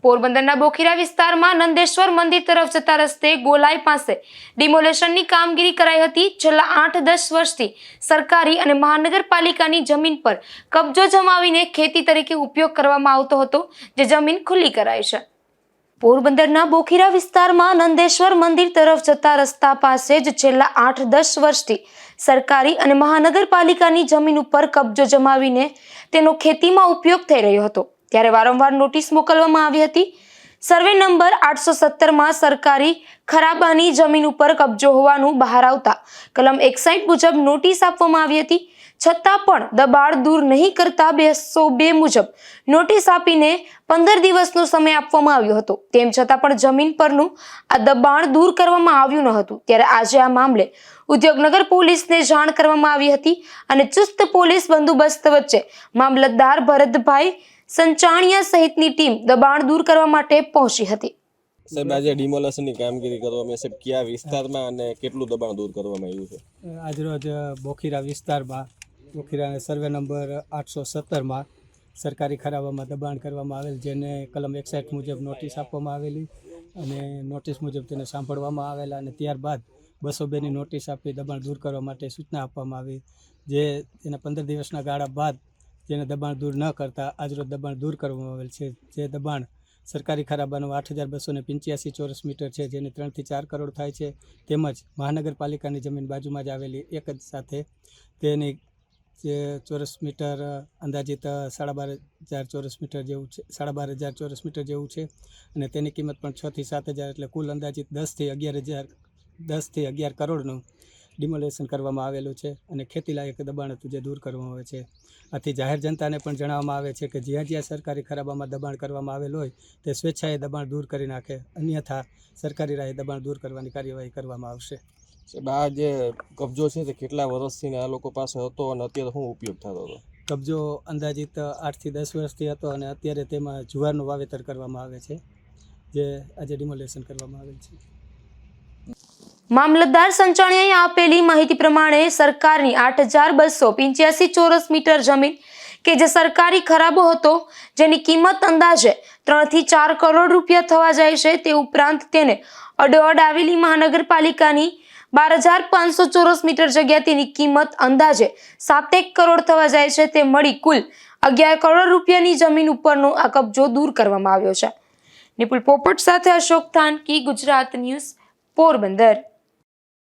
પોરબંદરના બોખીરા વિસ્તારમાં નંદેશ્વર મંદિર તરફ જતા રસ્તે ગોલાઈ પાસે ડિમોલેશનની કામગીરી કરાઈ હતી। છેલ્લા 8-10 વર્ષથી સરકારી અને મહાનગરપાલિકાની જમીન પર કબજો જમાવીને ખેતી તરીકે ઉપયોગ કરવામાં આવતો હતો, જે જમીન ખુલ્લી કરાઈ છે। પોરબંદરના બોખીરા વિસ્તારમાં નંદેશ્વર મંદિર તરફ જતા રસ્તા પાસે જ છેલ્લા 8-10 વર્ષથી સરકારી અને મહાનગરપાલિકાની જમીન ઉપર કબજો જમાવીને તેનો ખેતીમાં ઉપયોગ થઈ રહ્યો હતો, ત્યારે વારંવાર નોટિસ મોકલવામાં આવી હતી। સર્વે નંબર 817 સરકારી ખરાબાની જમીન ઉપર કબજો હોવાનું બહાર આવતા કલમ 61 મુજબ નોટિસ આપવામાં આવી હતી, છતાં પણ દબાણ દૂર નહીં કરતા 202 મુજબ નોટિસ આપીને 15 દિવસનો સમય આપવામાં આવ્યો હતો। તેમ છતાં પણ જમીન પરનું આ દબાણ દૂર કરવામાં આવ્યું ન હતું, ત્યારે આજે આ મામલે ઉદ્યોગનગર પોલીસને જાણ કરવામાં આવી હતી અને ચુસ્ત પોલીસ બંદોબસ્ત વચ્ચે મામલતદાર ભરતભાઈ સંચાણિયા સહિતની ટીમ દબાણ દૂર કરવા માટે પહોંચી હતી। સાહેબ, આજે ડિમોલેશનની કામગીરી કરવામાં સાહેબ કયા વિસ્તારમાં અને કેટલું દબાણ દૂર કરવામાં આવ્યું છે? આજરોજ બોખીરા વિસ્તારમાં બોખીરા સર્વે નંબર 817માં સરકારી ખરાબામાં દબાણ કરવામાં આવેલ, જેને કલમ 61 મુજબ નોટિસ આપવામાં આવેલી અને નોટિસ મુજબ તેને સાંભળવામાં આવેલા અને ત્યારબાદ 202ની નોટિસ આપી દબાણ દૂર કરવા માટે સૂચના આપવામાં આવી, જે તેના 15 દિવસના ગાળા બાદ જેને દબાણ દૂર ન કરતા આજરોજ દબાણ દૂર કરવામાં આવેલ છે। જે દબાણ સરકારી ખરાબાનું 8285 ચોરસ મીટર છે, જેને 3 થી 4 કરોડ થાય છે, તેમજ મહાનગરપાલિકાની જમીન બાજુમાં જ આવેલી એક જ સાથે તેની જે ચોરસ મીટર અંદાજિત 12,500 ચોરસ મીટર જેવું છે, 12,500 ચોરસ મીટર જેવું છે અને તેની કિંમત પણ 6 થી 7,000 એટલે કુલ અંદાજિત 10 થી 11 કરોડનું ડિમોલેશન કરવામાં આવેલું છે અને ખેતીલાયક દબાણ હતું, જે દૂર કરવામાં આવે છે। આથી જાહેર જનતાને પણ જણાવવામાં આવે છે કે જ્યાં જ્યાં સરકારી ખરાબામાં દબાણ કરવામાં આવેલ હોય તે સ્વેચ્છાએ દબાણ દૂર કરી નાખે, અન્યથા સરકારી રાહે દબાણ દૂર કરવાની કાર્યવાહી કરવામાં આવશે। સાહેબ, આ જે કબજો છે તે કેટલા વર્ષથી આ લોકો પાસે હતો અને અત્યારે શું ઉપયોગ થતો હતો? કબજો અંદાજિત 8 થી 10 વર્ષથી હતો અને અત્યારે તેમાં જુવારનું વાવેતર કરવામાં આવે છે, જે આજે ડિમોલેશન કરવામાં આવેલ છે। મામલતદાર સંચાણીયાએ આપેલી માહિતી પ્રમાણે સરકારની 8,285 ચોરસ મીટર જમીન કે જે સરકારી ખરાબો હતો, જેની કિંમત અંદાજે 3 થી 4 કરોડ રૂપિયા થવા જાય છે, તે ઉપરાંત તેને અડોઅડ આવેલી મહાનગરપાલિકાની 12,500 ચોરસ મીટર જગ્યા તેની કિંમત અંદાજે 7 કરોડ થવા જાય છે, તે મળી કુલ 11 કરોડ રૂપિયાની જમીન ઉપરનો આ કબજો દૂર કરવામાં આવ્યો છે। નિપુલ પોપટ સાથે અશોક થાનકી, ગુજરાત ન્યૂઝ, પોરબંદર।